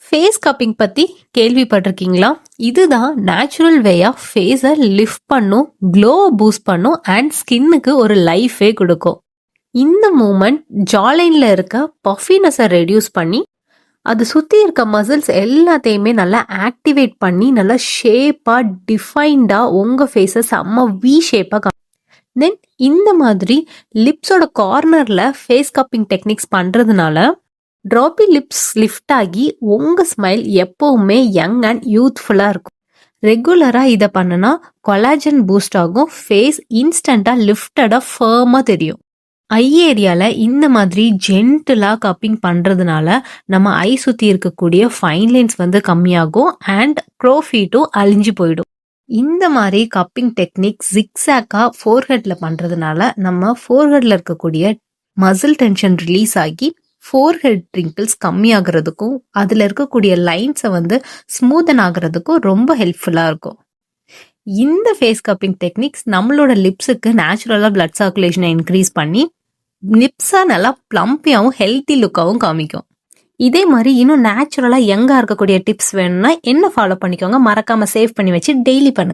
Face cupping பத்தி கேள்விப்பட்டிருக்கீங்களா? இதுதான் நேச்சுரல் வே ஆஃப் ஃபேஸை லிஃப்ட் பண்ணும், க்ளோ பூஸ்ட் பண்ணும் அண்ட் ஸ்கின்னுக்கு ஒரு லைஃபே கொடுக்கும். இந்த மூமெண்ட் ஜாலைன்ல இருக்க பஃபினஸை ரெடியூஸ் பண்ணி அது சுற்றி இருக்க மசில்ஸ் எல்லாத்தையுமே நல்லா ஆக்டிவேட் பண்ணி நல்லா ஷேப்பாக டிஃபைன்டாக உங்கள் ஃபேஸை செம்ம வி ஷேப்பாக தென் இந்த மாதிரி லிப்ஸோட கார்னரில் ஃபேஸ் கப்பிங் டெக்னிக்ஸ் பண்ணுறதுனால ட்ராப்பி லிப்ஸ் லிஃப்ட் ஆகி உங்கள் ஸ்மைல் எப்போவுமே யங் அண்ட் யூத்ஃபுல்லாக இருக்கும். ரெகுலராக இதை பண்ணுனா கொலாஜன் பூஸ்ட் ஆகும், ஃபேஸ் இன்ஸ்டண்ட்டாக லிஃப்டடாக ஃபர்மாக தெரியும். ஐ ஏரியாவில் இந்த மாதிரி ஜென்டிலாக கப்பிங் பண்ணுறதுனால நம்ம ஐ சுற்றி இருக்கக்கூடிய ஃபைன் லைன்ஸ் வந்து கம்மியாகும் அண்ட் க்ரோஃபீட்டும் அழிஞ்சு போயிடும். இந்த மாதிரி கப்பிங் டெக்னிக் ஜிக்ஸாக்காக ஃபோர்ஹெட்டில் பண்ணுறதுனால நம்ம ஃபோர்ஹெட்டில் இருக்கக்கூடிய மசில் டென்ஷன் ரிலீஸ் ஆகி ஃபோர்ஹெட் ரிங்கிள்ஸ் கம்மியாகிறதுக்கும் அதில் இருக்கக்கூடிய லைன்ஸை வந்து ஸ்மூதன் ஆகிறதுக்கும் ரொம்ப ஹெல்ப்ஃபுல்லாக இருக்கும். இந்த ஃபேஸ் கப்பிங் டெக்னிக்ஸ் நம்மளோட லிப்ஸுக்கு நேச்சுரலாக பிளட் சர்க்குலேஷனை இன்க்ரீஸ் பண்ணி லிப்ஸை நல்லா ப்ளம்பியாகவும் ஹெல்த்தி லுக்காகவும் காமிக்கும். இதே மாதிரி இன்னும் நேச்சுரலாக யங்காக இருக்கக்கூடிய டிப்ஸ் வேணும்னா என்ன ஃபாலோ பண்ணிக்கோங்க, மறக்காமல் சேவ் பண்ணி வச்சு டெய்லி பண்ணுங்க.